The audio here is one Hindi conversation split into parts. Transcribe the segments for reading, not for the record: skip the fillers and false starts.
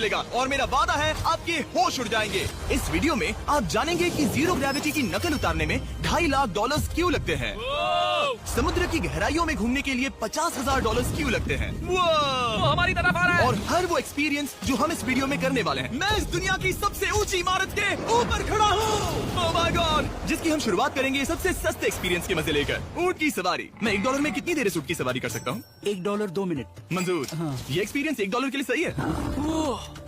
मिलेगा और मेरा वादा है आपके होश उड़ जाएंगे। इस वीडियो में आप जानेंगे कि जीरो ग्रेविटी की नकल उतारने में $2.5 लाख क्यों लगते हैं, समुद्र की गहराइयों में घूमने के लिए $50,000 क्यों लगते हैं, वो हमारी तरफ आ रहा है। और हर वो एक्सपीरियंस जो हम इस वीडियो में करने वाले हैं। मैं इस दुनिया की सबसे ऊंची इमारत के ऊपर खड़ा हूँ, ओह माय गॉड, जिसकी हम शुरुआत करेंगे सबसे सस्ते एक्सपीरियंस के मजे लेकर, ऊंट की सवारी। मैं $1 में कितनी देर इस ऊंट की सवारी कर सकता हूँ? $1 2 मिनट। मंजूर। हाँ। ये एक्सपीरियंस $1 के लिए सही है?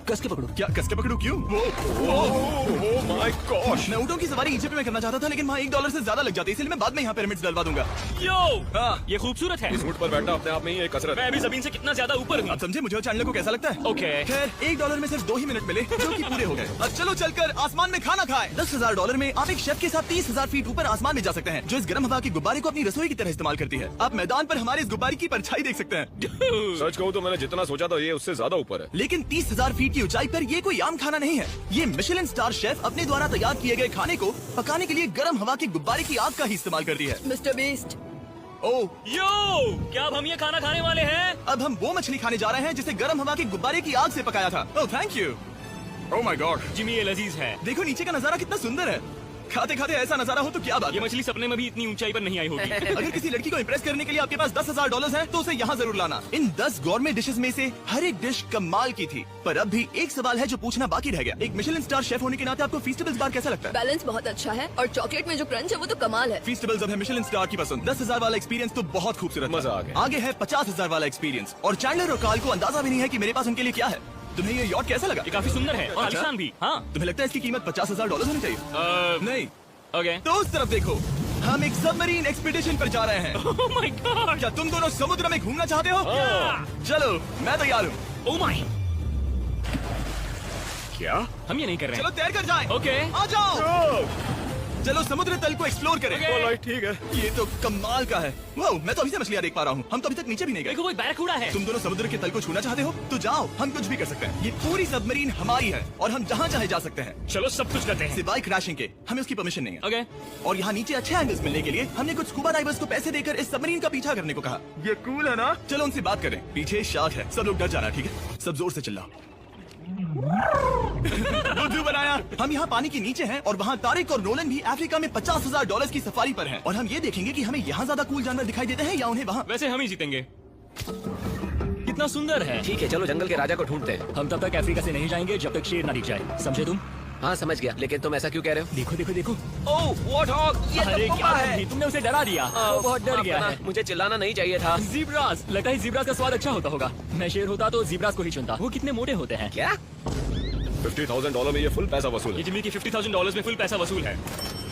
कस के पकड़ो। क्या कस के पकड़ू? क्यों? माय गॉश, मैं ऊँटों की सवारी इजिप्ट में करना चाहता था, लेकिन वहाँ $1 से ज्यादा लग जाती, इसलिए मैं बाद में यहाँ पिरामिड्स डलवा दूंगा। यो, हाँ। ये खूबसूरत है। इस ऊँट पर बैठना अपने आप में ही एक कसरत मैं है। अभी जमीन से कितना ज्यादा ऊपर हूँ। आप समझे मुझे और चैनल को कैसा लगता है? ओके। खैर $1 में सिर्फ 2 ही मिनट मिले जो कि पूरे हो गए। अब चलो चलकर आसमान में खाना खाएं। $10,000 में आप एक शेफ के साथ 30,000 फीट ऊपर आसमान में जा सकते हैं, जो इस गर्म हवा के गुब्बारे को अपनी रसोई की तरह इस्तेमाल करती है। आप मैदान पर हमारे इस गुब्बारे की परछाई देख सकते हैं। सच कहूँ तो मैंने जितना सोचा था ये उससे ज्यादा ऊपर है। लेकिन 30,000 फीट की ऊंचाई पर ये कोई आम खाना नहीं है। ये मिशेलिन स्टार शेफ अपने द्वारा तैयार किए गए खाने को पकाने के लिए गर्म हवा के गुब्बारे की आग का ही इस्तेमाल करती है। मिस्टर बीस्ट, ओह, यो, क्या अब हम ये खाना खाने वाले हैं? अब हम वो मछली खाने जा रहे हैं जिसे गर्म हवा के गुब्बारे की आग से पकाया था। Oh thank you. Oh my God, Jimmy, ये लजीज है। देखो नीचे का नजारा कितना सुंदर है। खाते खाते ऐसा नजारा हो तो क्या बात ये है। मछली सपने में भी इतनी ऊंचाई पर नहीं आई होगी। अगर किसी लड़की को इम्प्रेस करने के लिए आपके पास $10,000 है तो उसे यहाँ जरूर लाना। इन 10 गौरमेट डिशेस में से हर एक डिश कमाल की थी, पर अब भी एक सवाल है जो पूछना बाकी रह गया। एक मिशेलिन स्टार शेफ होने के नाते आपको फीस्टेबल्स बार कैसा लगता है? बैलेंस बहुत अच्छा है और चॉकलेट में जो क्रंच है वो तो कमाल है। फीस्टेबल्स अब है मिशेलिन स्टार की पसंद। 10,000 वाला एक्सपीरियंस तो बहुत खूबसूरत था। मजा आ गया। आगे है 50,000 वाला एक्सपीरियंस, और चैंडलर और कार्ल को अंदाजा भी नहीं है कि मेरे पास उनके लिए क्या है। तुम्हें ये यॉट कैसा लगा? ये काफी सुंदर है और अच्छा। आलीशान भी। हाँ। तुम्हें लगता है इसकी कीमत $50,000 होनी चाहिए? नहीं। ओके। तो उस तरफ देखो, हम एक सबमरीन एक्सपीडिशन पर जा रहे हैं। Oh my God. क्या तुम दोनों समुद्र में घूमना चाहते हो? चलो मैं तैयार हूँ। Oh my. क्या? हम ये नहीं कर रहे चलो हैं। तैर कर जाएं। ओके। आ जाओ, चलो समुद्र तल को एक्सप्लोर करें। ओके। ऑलराइट, ठीक है। ये तो कमाल का है। वाह, मैं तो अभी से मछलियाँ देख पा रहा हूँ। हम तो अभी तक नीचे भी नहीं गए। देखो वो एक बैरकूडा है। तुम दोनों समुद्र के तल को छूना चाहते हो तो जाओ, हम कुछ भी कर सकते हैं। ये पूरी सबमरीन हमारी है और हम जहाँ चाहे जा सकते हैं, चलो सब कुछ करते हैं। सिवाय क्रैशिंग के। हमें उसकी परमिशन नहीं है। ओके। और यहाँ नीचे अच्छे एंगल्स मिलने के लिए हमने कुछ स्कूबा डाइवर्स को पैसे देकर इस सबमरीन का पीछा करने को कहा। ये कूल है ना? चलो उनसे बात करें। पीछे शार्क है, सब लोग डर जाना, ठीक है? सब जोर से चिल्लाओ। बुद्धू बनाया। हम यहाँ पानी के नीचे हैं और वहाँ तारिक और नोलन भी अफ्रीका में $50,000 की सफारी पर हैं। और हम ये देखेंगे कि हमें यहाँ ज्यादा कूल जानवर दिखाई देते हैं या उन्हें वहाँ। वैसे हम ही जीतेंगे। कितना सुंदर है। ठीक है, चलो जंगल के राजा को ढूंढते हैं। हम तब तक अफ्रीका से नहीं जाएंगे जब तक शेर ना दिख जाए, समझे तुम? हाँ समझ गया, लेकिन तुम ऐसा क्यों कह रहे हो? देखो देखो देखो। ओह वॉर्थॉग, ये अरे तो क्या है। है, तुमने उसे डरा दिया। वो बहुत डर माफ गया करना, है। मुझे चिल्लाना नहीं चाहिए था। जीब्रास, लगता है जीब्रास का स्वाद अच्छा होता होगा। मैं शेर होता तो जीब्रास को ही चुनता। वो कितने मोटे होते हैं। क्या? $50,000 में ये फुल पैसा वसूल ये है। जिमी की $50,000 में फुल पैसा वसूल है।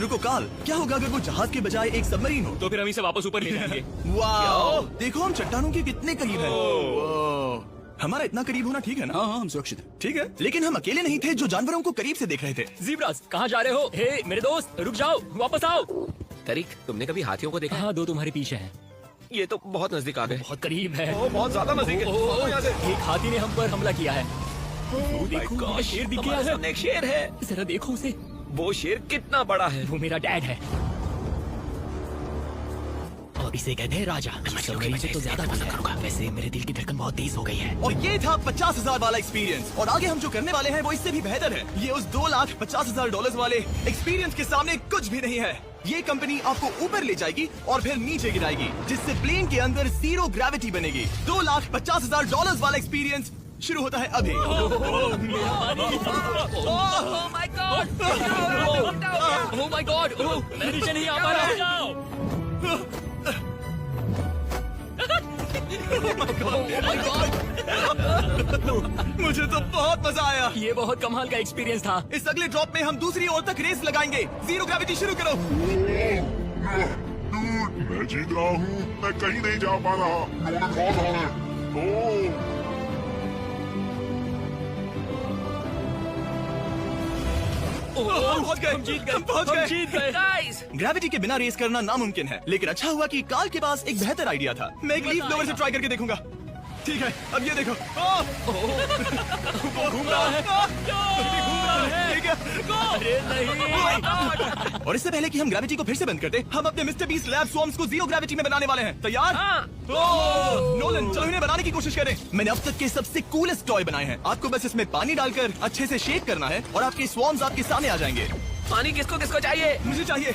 रुको काल, क्या होगा अगर वो जहाज के बजाय एक सबमरीन हो? तो फिर हम इसे वापस ऊपर ले जाएंगे। वाह, देखो हम चट्टानों के कितने करीब हैं। वाह, हमारा इतना करीब होना ठीक है ना? हाँ हम सुरक्षित हैं। ठीक है, लेकिन हम अकेले नहीं थे जो जानवरों को करीब से देख रहे थे। जीब्रास, कहाँ जा रहे हो? हे मेरे दोस्त, रुक जाओ, वापस आओ। तरीक, तुमने कभी हाथियों को देखा है? हाँ, 2 तुम्हारे पीछे हैं। ये तो बहुत नजदीक आ गए। बहुत करीब है। ओह, बहुत ज्यादा नजदीक है। ओह, यहाँ से। एक हाथी ने हम पर हमला किया है। वो देखो, गॉड, वहाँ शेर दिख गया हमारे है। सामने एक शेर है। जरा देखो उसे। वो शेर कितना बड़ा है। वो मेरा डैड है और इसे कहते हैं राजा। सबमरीन से तो ज्यादा पसंद करूंगा। वैसे मेरे दिल की धड़कन बहुत तेज हो गई है। और ये था 50,000 वाला एक्सपीरियंस, और आगे हम जो करने वाले हैं वो इससे भी बेहतर है। ये उस $2,50,000 वाले एक्सपीरियंस के सामने कुछ भी नहीं है। ये कंपनी आपको ऊपर ले जाएगी और फिर नीचे गिराएगी, जिससे प्लेन के अंदर जीरो ग्रेविटी बनेगी। $2,50,000 वाला एक्सपीरियंस शुरू होता है अभी। ओह माय गॉड, मैं नीचे नहीं आ पा रहा। जाओ। मुझे तो बहुत मजा आया। ये बहुत कमाल का एक्सपीरियंस था। इस अगले ड्रॉप में हम दूसरी ओर तक रेस लगाएंगे। जीरो ग्रेविटी शुरू करो। मैं जीत रहा हूँ, मैं कहीं नहीं जा पा रहा। नोलन बहुत है। ओह, हम पहुंच गए, हम जीत गए, हम पहुंच हम गए। जीत गए। गाइस, ग्रेविटी के बिना रेस करना नामुमकिन है, लेकिन अच्छा हुआ कि काल के पास एक बेहतर आइडिया था। मैं एक लीफ ब्लोअर से ट्राई करके देखूंगा। ठीक है, अब ये देखो। घूम रहा है। घूम रहा है। गया। अरे नहीं। और इससे पहले कि हम ग्रेविटी को फिर से बंद कर दें, हम अपने मिस्टर बीस्ट लैब स्वॉर्म्स को जीरो ग्रेविटी में बनाने वाले हैं। तैयार? नोलन, चलो इन्हें बनाने की कोशिश करें। मैंने अब तक के सबसे कूलेस्ट टॉय बनाए हैं। आपको बस इसमें पानी डालकर अच्छे से शेक करना है और आपके स्वॉर्म्स आपके सामने आ जाएंगे। पानी किसको किसको चाहिए? मुझे चाहिए।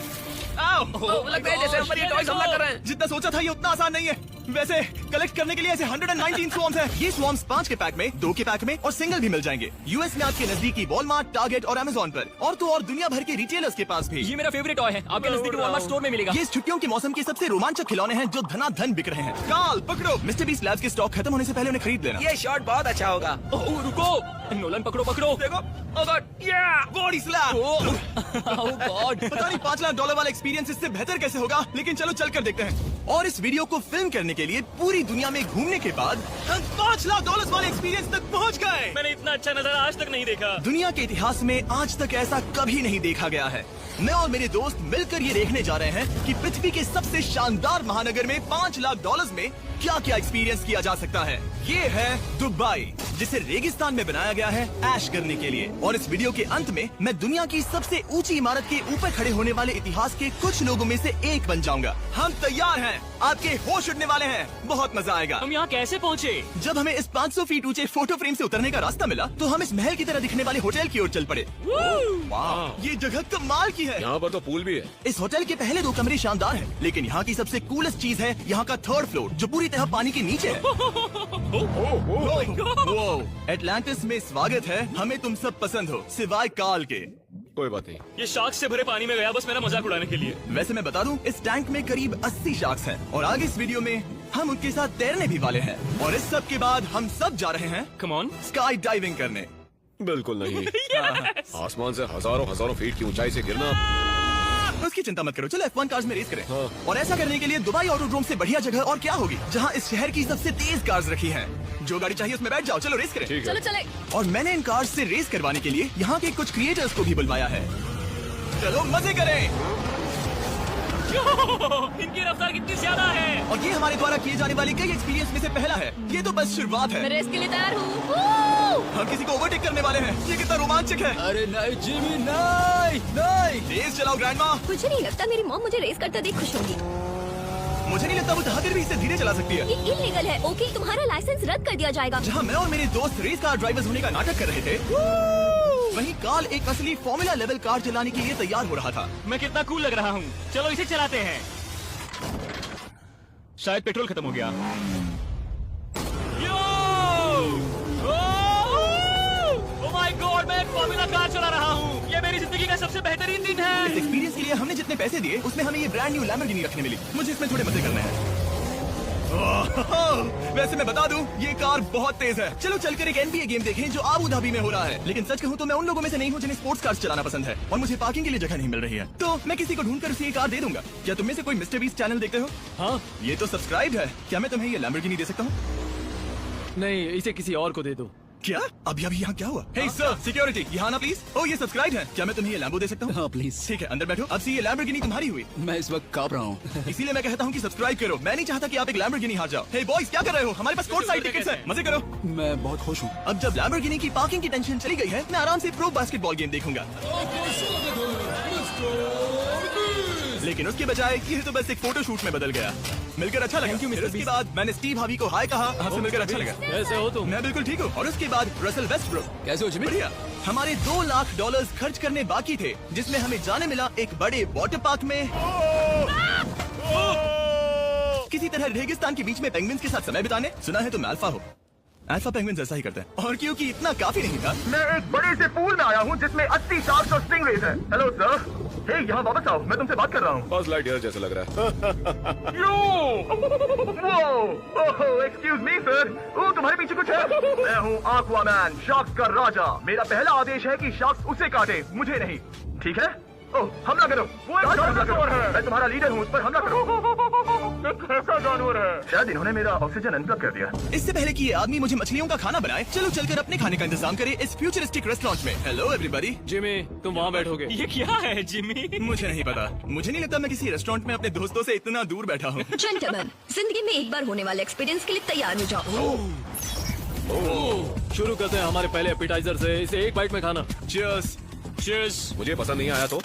लगता है जैसे हम पर ये टॉयज हमला कर रहे हैं। जितना सोचा था ये उतना आसान नहीं है। वैसे कलेक्ट करने के लिए ऐसे 119 स्वॉर्म्स हैं। ये स्वॉर्म्स 5 के पैक में, 2 के पैक में और सिंगल भी मिल जाएंगे। यूएस में आपके नजदीकी वॉलमार्ट, टारगेट और अमेजोन पर, और तो और दुनिया भर के रिटेलर्स के पास भी। ये मेरा फेवरेट टॉय है, आपके नजदीकी वॉलमार्ट स्टोर में मिलेगा। ये इस छुट्टियों के मौसम के सबसे रोमांचक खिलौने हैं जो धनाधन बिक रहे हैं। काल पकड़ो, मिस्टर बीस्ट लैब्स के स्टॉक खत्म होने से पहले उन्हें खरीद लेना। ये शॉट बहुत अच्छा होगा। ओह रुको, नोलन पकड़ो पकड़ो। देखो, oh God, yeah! Body slam. Oh God. पता नहीं $5 लाख वाला एक्सपीरियंस इससे बेहतर कैसे होगा, लेकिन चलो चल कर देखते हैं। और इस वीडियो को फिल्म करने के लिए पूरी दुनिया में घूमने के बाद हम $5 लाख वाले एक्सपीरियंस तक पहुंच गए। मैंने इतना अच्छा नजारा आज तक नहीं देखा। दुनिया के इतिहास में आज तक ऐसा कभी नहीं देखा गया है। मैं और मेरे दोस्त मिलकर ये देखने जा रहे हैं कि पृथ्वी के सबसे शानदार महानगर में $5 लाख में क्या क्या एक्सपीरियंस किया जा सकता है। ये है दुबई, जिसे रेगिस्तान में बनाया गया है ऐश करने के लिए। और इस वीडियो के अंत में मैं दुनिया की सबसे ऊंची इमारत के ऊपर खड़े होने वाले इतिहास के कुछ लोगों में से एक बन जाऊंगा। हम तैयार हैं, आपके होश उड़ने वाले हैं, बहुत मजा आएगा। हम यहाँ कैसे पहुँचे? जब हमें इस 500 फीट ऊंचे फोटो फ्रेम से उतरने का रास्ता मिला तो हम इस महल की तरह दिखने वाले होटल की ओर चल पड़े। वाह, ये जगह कमाल की है। यहाँ पर तो पूल भी है। इस होटल के पहले 2 कमरे शानदार हैं, लेकिन यहाँ की सबसे कूलेस्ट चीज है यहाँ का 3rd फ्लोर, जो पूरी तरह पानी के नीचे है। एटलांटिस में स्वागत है, हमें तुम सब पसंद हो सिवाय काल के। कोई बात नहीं। ये शार्क्स से भरे पानी में गया बस मेरा मजाक उड़ाने के लिए। वैसे मैं बता दूं, इस टैंक में करीब 80 शार्क्स हैं और आगे इस वीडियो में हम उनके साथ तैरने भी वाले हैं। और इस सब के बाद हम सब जा रहे हैं कम ऑन। स्काई डाइविंग करने। बिल्कुल नहीं। आसमान से हजारों फीट की ऊंचाई से गिरना। उसकी चिंता मत करो, चलो F1 कार्स में रेस करें। हाँ। और ऐसा करने के लिए दुबई ऑटोड्रोम से बढ़िया जगह और क्या होगी, जहाँ इस शहर की सबसे तेज कार्स रखी हैं। जो गाड़ी चाहिए उसमें बैठ जाओ, चलो रेस करें। ठीक चलो है। चले। और मैंने इन कार्स से रेस करवाने के लिए यहाँ के कुछ क्रिएटर्स को भी बुलवाया है। चलो मजे करें। इनकी रफ्तार कितनी ज्यादा है। और ये हमारे द्वारा किए जाने वाले कई एक्सपीरियंस में से पहला है। ये तो बस शुरुआत मैं है, रेस के लिए तैयार हूँ। हम किसी को ओवरटेक करने वाले हैं। ये कितना रोमांचक है। अरे नहीं जिमी, नहीं नहीं। तेज चलाओ ग्रैंडमा। मुझे नहीं लगता मेरी मॉम मुझे रेस करता देख खुश होगी। मुझे नहीं लगता वो चाहकर भी इससे धीरे चला सकती है। ये इलीगल है। ओके, तुम्हारा लाइसेंस रद्द कर दिया जाएगा। जहाँ मैं और मेरे दोस्त रेस कार ड्राइवर्स होने का नाटक कर रहे थे, वहीं काल एक असली फॉर्मूला लेवल कार चलाने के लिए तैयार हो रहा था। मैं कितना कूल लग रहा हूँ। चलो इसे चलाते हैं। शायद पेट्रोल खत्म हो गया। ओह माय गॉड, मैं एक फॉर्मूला कार चला रहा हूँ। ये मेरी जिंदगी का सबसे बेहतरीन दिन इस है। एक्सपीरियंस के लिए हमने जितने पैसे दिए उसमें हमें ये ब्रांड न्यू लैम्बोर्गिनी रखने मिली। मुझे इसमें थोड़े मजे करने हैं। वैसे मैं बता दूं, ये कार बहुत तेज है। चलो चलकर एक NBA गेम देखें जो आबू धाबी में हो रहा है। लेकिन सच कहूं तो मैं उन लोगों में से नहीं हूं जिन्हें स्पोर्ट्स कार्स चलाना पसंद है और मुझे पार्किंग के लिए जगह नहीं मिल रही है। तो मैं किसी को ढूंढकर उसे ये कार दे दूंगा। क्या तुम में से कोई मिस्टर बीस्ट चैनल देखते हो? हाँ। ये तो सब्सक्राइब है। क्या मैं तुम्हें ये लैम्बोर्गिनी दे सकता हूँ? नहीं, इसे किसी और को दे दो। क्या अभी अभी यहाँ क्या हुआ? हे सर, सिक्योरिटी यहाँ ना प्लीज। ओ ये सब्सक्राइब है। क्या मैं तुम्हें ये लैम्बो दे सकता हूँ? हाँ प्लीज। ठीक है, अंदर बैठो। अब से ये लैम्बोर्गिनी तुम्हारी हुई। मैं इस वक्त कांप रहा हूँ। इसीलिए मैं कहता हूँ कि सब्सक्राइब करो। मैं नहीं चाहता कि आप एक लैम्बोर्गिनी हार जाओ। हे बॉयज, क्या कर रहे हो? हमारे पास कोर्ट साइड टिकट्स हैं, मजे करो। मैं बहुत खुश हूँ। अब जब लैम्बोर्गिनी की पार्किंग की टेंशन चली गई है, मैं आराम से प्रो बास्केटबॉल गेम देखूंगा। लेकिन उसके बजाय ये तो बस एक फोटो शूट में बदल गया। मिलकर अच्छा लगा। फिर उसके बाद मैंने स्टीव हावी को हाय कहा। आपसे मिलकर अच्छा लगा। कैसे हो तुम? मैं बिल्कुल ठीक हूँ। और उसके बाद रसल वेस्टब्रुक। कैसे हो जिमी? बढ़िया। हमारे $2 लाख खर्च करने बाकी थे, जिसमें हमें जाने मिला एक बड़े वाटर पार्क में। किसी तरह रेगिस्तान के बीच में पेंगुइन्स के साथ समय बिताने। सुना है तुम अल्फा हो। अल्फा पेंगुइन्स ऐसा ही करते हैं। और क्योंकि इतना काफी नहीं था, मैं एक बड़े से पूल में आया हूँ जिसमें 80 शार्क्स और स्टिंगरेज हैं। हेलो सर, हे यहाँ वापस आओ, मैं तुमसे बात कर रहा हूँ। बस लाइट ईयर जैसा लग रहा है। एक्सक्यूज मी सर, ओ तुम्हारे पीछे कुछ है? मैं हूँ आक्वामैन, शार्क्स का राजा। मेरा पहला आदेश है कि शार्क्स उसे काटे, मुझे नहीं। ठीक है? ओह, हमला करो। वो एक जानवर है। मैं तुम्हारा लीडर हूँ, उस पर हमला करो। कैसा जानवर है? शायद इन्होंने मेरा ऑक्सीजन अनप्लग कर दिया। इससे पहले कि ये आदमी मुझे मछलियों का खाना बनाए, चलो चलकर अपने खाने का इंतजाम करें इस फ्यूचरिस्टिक रेस्टोरेंट में। Hello everybody. जिमी, तुम वहाँ बैठोगे। ये क्या है जिमी? मुझे नहीं पता। मुझे नहीं लगता मैं किसी रेस्टोरेंट में अपने दोस्तों से इतना दूर बैठा हूँ। जेंटलमैन, जिंदगी में एक बार होने वाले एक्सपीरियंस के लिए तैयार हो जाओ। शुरू करते हैं हमारे पहले एपिटाइजर से। इसे एक बाइट में खाना। Cheers। Cheers. मुझे पसंद नहीं आया तो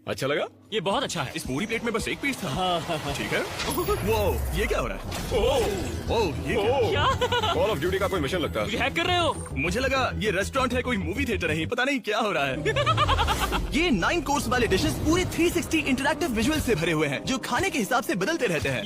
अच्छा लगा? ये बहुत अच्छा है. इस पूरी प्लेट में बस एक पीस था. ठीक है. वो ये क्या हो रहा है? ओह ये क्या? क्या? कॉल ऑफ ड्यूटी का कोई मिशन लगता है. मुझे हैक कर रहे हो? मुझे लगा ये रेस्टोरेंट है, कोई मूवी थिएटर नहीं. पता नहीं क्या हो रहा है. ये 9 कोर्स वाले डिशेस पूरे 360 इंटरैक्टिव विजुअल से भरे हुए हैं जो खाने के हिसाब से बदलते रहते हैं.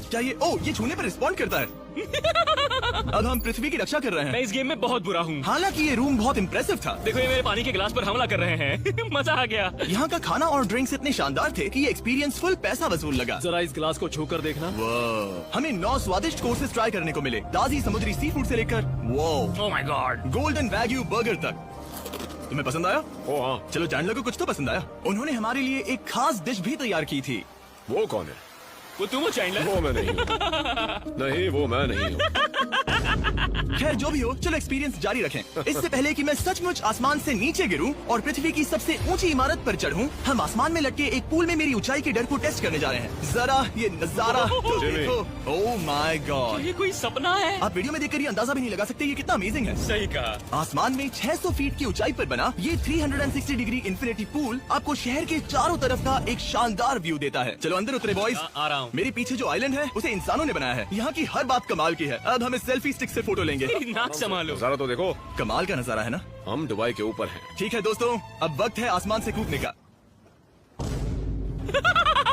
क्या ये छूने पर रिस्पॉन्ड करता है. अब हम पृथ्वी की रक्षा कर रहे मैं हैं. इस गेम में बहुत बुरा हूँ. हालांकि ये रूम बहुत इम्प्रेसिव था. देखो ये मेरे पानी के गिलास पर हमला कर रहे हैं. मजा आ गया. यहाँ का खाना और ड्रिंक्स इतने शानदार थे कि ये एक्सपीरियंस फुल पैसा वसूल लगा. जरा इस गिलास को छू कर देखना. हमें 9 स्वादिष्ट कोर्सेज ट्राई करने को मिले. ताजी समुद्री सी फूड से लेकर Oh my God. Golden wagyu burger तक. तुम्हें पसंद आया? ओ हाँ. चलो चैंडलर को कुछ तो पसंद आया. उन्होंने हमारे लिए एक खास डिश भी तैयार की थी. वो कौन है? वो तुम हो चैंडलर? वो मैं नहीं हूँ. नहीं वो मैं नहीं हूँ. खैर जो भी हो, चलो एक्सपीरियंस जारी रखें. इससे पहले कि मैं सचमुच आसमान से नीचे गिरूं और पृथ्वी की सबसे ऊंची इमारत पर चढ़ूं, हम आसमान में लटके एक पूल में मेरी ऊंचाई के डर को टेस्ट करने जा रहे हैं. जरा ये नजारा तो जिमी. देखो. Oh my God. ये कोई सपना है? आप वीडियो में देखकर ये अंदाजा भी नहीं लगा सकते ये कितना अमेजिंग है. सही कहा. आसमान में 600 फीट की ऊंचाई पर बना ये 360 डिग्री इंफिनिटी पूल आपको शहर के चारों तरफ का एक शानदार व्यू देता है. चलो अंदर उतरे बॉयज. आ रहा हूँ. मेरे पीछे जो आइलैंड है उसे इंसानों ने बनाया है. यहाँ की हर बात कमाल की है. अब हम इस सेल्फी स्टिक से फोटो लेंगे. मेरी नाक संभालो. नजारा तो देखो. कमाल का नजारा है ना. हम दुबई के ऊपर हैं. ठीक है दोस्तों, अब वक्त है आसमान से कूदने का.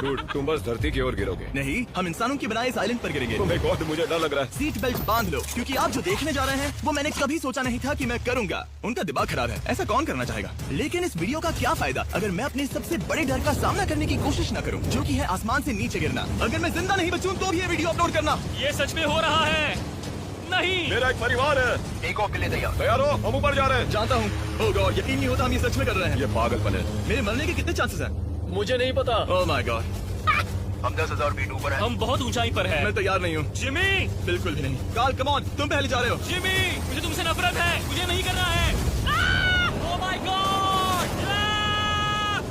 Dude, तुम बस धरती की ओर गिरोगे. नहीं, हम इंसानों के बनाए इस आइलैंड पर गिरेंगे. Oh my God, मुझे डर लग रहा है. सीट बेल्ट बांध लो क्योंकि आप जो देखने जा रहे हैं वो मैंने कभी सोचा नहीं था कि मैं करूंगा. उनका दिमाग खराब है. ऐसा कौन करना चाहेगा. लेकिन इस वीडियो का क्या फायदा अगर मैं अपने सबसे बड़े डर का सामना करने की कोशिश न करूं, जो कि है आसमान से नीचे गिरना. अगर मैं जिंदा नहीं बचूं तो भी ये वीडियो अपलोड करना. ये सच में हो रहा है. नहीं. मेरा एक परिवार है. टेक ऑफ के लिए तैयार. तैयार हो? हम ऊपर जा रहे हैं. जानता हूँ. ओह गॉड, यकीन नहीं होता हम ये सच में कर रहे हैं. ये पागलपन है. मेरे मरने के कितने चांसेस हैं? मुझे नहीं पता. Oh my God. हम 10,000 फीट ऊपर हैं. हम बहुत ऊंचाई पर है. मैं तैयार नहीं हूँ. जिमी. बिल्कुल भी नहीं. कार्ल कम ऑन, तुम पहले जा रहे हो. जिमी, मुझे तुमसे नफरत है. मुझे नहीं करना है. Oh my God.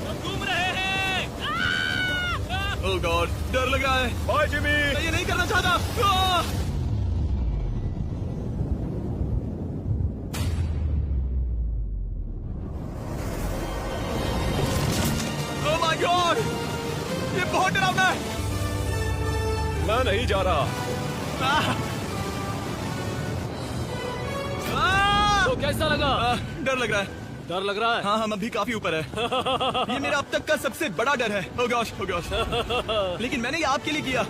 हम घूम रहे हैं. ओह गॉड, डर लग रहा है. Bye Jimmy. मैं ये नहीं करना चाहता. आह! ओह माय गॉड, ये बहुत डरावना है. मैं नहीं जा रहा. आह! आह! तो कैसा लगा? आह, डर लग रहा है. डर लग रहा है. हाँ हम अभी काफी ऊपर है. ये मेरा अब तक का सबसे बड़ा डर है. ओह गॉश, ओह गॉश. लेकिन मैंने ये आपके लिए किया.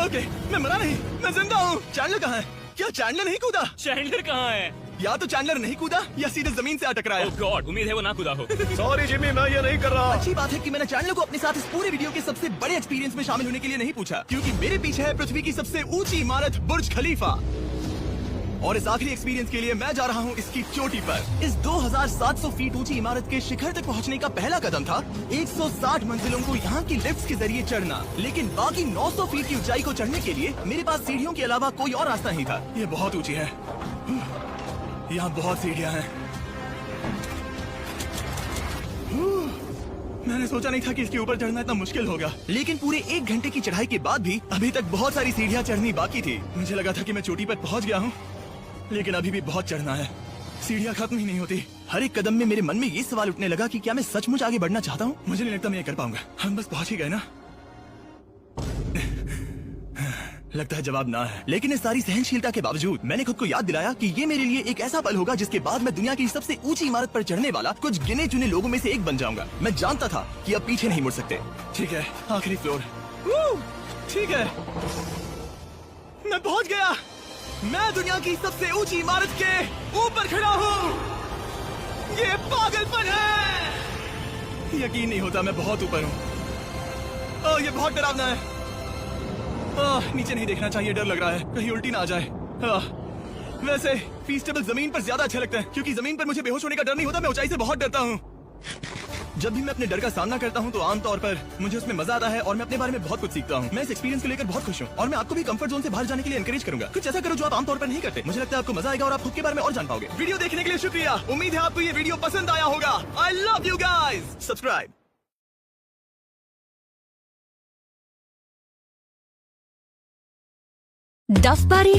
ओके, मैं मरा नहीं, मैं जिंदा हूँ. चैंडलर कहाँ है? क्या चैंडलर नहीं कूदा? चैंडलर कहाँ है? या तो चैंडलर नहीं कूदा या सीधे जमीन से अटकराया. ओह गॉड, उम्मीद है वो ना खुदा हो. सॉरी जिमी, मैं ये नहीं कर रहा. अच्छी बात है कि मैंने चैंडलर को अपने साथ इस पूरे वीडियो के सबसे बड़े एक्सपीरियंस में शामिल होने के लिए नहीं पूछा, क्योंकि मेरे पीछे है पृथ्वी की सबसे ऊंची इमारत बुर्ज खलीफा. और इस आखिरी एक्सपीरियंस के लिए मैं जा रहा हूँ इसकी चोटी पर. इस 2700 फीट ऊंची इमारत के शिखर तक पहुँचने का पहला कदम था 160 मंजिलों को यहाँ की लिफ्ट के जरिए चढ़ना. लेकिन बाकी 900 फीट की ऊंचाई को चढ़ने के लिए मेरे पास सीढ़ियों के अलावा कोई और रास्ता नहीं था. ये बहुत ऊंची है. यहाँ बहुत सीढ़ियाँ हैं. मैंने सोचा नहीं था कि इसके ऊपर चढ़ना इतना मुश्किल होगा. लेकिन पूरे 1 घंटे की चढ़ाई के बाद भी अभी तक बहुत सारी सीढ़ियाँ चढ़नी बाकी थी. मुझे लगा था कि मैं चोटी पर पहुँच गया हूँ, लेकिन अभी भी बहुत चढ़ना है. सीढ़ियाँ खत्म ही नहीं होती. हर एक कदम में मेरे मन में ये सवाल उठने लगा कि क्या मैं सचमुच आगे बढ़ना चाहता हूँ. मुझे नहीं लगता मैं ये कर पाऊंगा. हम बस पहुँच ही गए ना. लगता है जवाब ना है. लेकिन इस सारी सहनशीलता के बावजूद मैंने खुद को याद दिलाया कि ये मेरे लिए एक ऐसा पल होगा जिसके बाद मैं दुनिया की सबसे ऊंची इमारत पर चढ़ने वाला कुछ गिने चुने लोगों में से एक बन जाऊंगा. मैं जानता था कि अब पीछे नहीं मुड़ सकते. ठीक है, आखिरी फ्लोर. ठीक है, मैं पहुंच गया. मैं दुनिया की सबसे ऊंची इमारत के ऊपर खड़ा हूँ. ये पागलपन है. यकीन नहीं होता मैं बहुत ऊपर हूँ. ओह, ये बहुत डरावना है. नीचे नहीं देखना चाहिए, डर लग रहा है कहीं उल्टी ना आ जाए. वैसे फीस्टेबल जमीन पर ज्यादा अच्छा लगता है क्योंकि जमीन पर मुझे बेहोश होने का डर नहीं होता. मैं ऊंचाई से बहुत डरता हूँ. जब भी मैं अपने डर का सामना करता हूँ तो आमतौर पर मुझे उसमें मजा आता है और मैं अपने बारे में बहुत कुछ सीखता हूँ. मैं इस एक्सपीरियंस को लेकर बहुत खुश हूँ और मैं आपको भी कंफर्ट जोन से बाहर जाने के लिए एनकरेज करूंगा. कुछ ऐसा करो जो आप आमतौर पर नहीं करते. मुझे लगता है आपको मजा आएगा और आप खुद के बारे में और जान पाओगे. वीडियो देखने के लिए शुक्रिया. उम्मीद है आपको ये वीडियो पसंद आया होगा. I love you guys. Subscribe. डफ बारी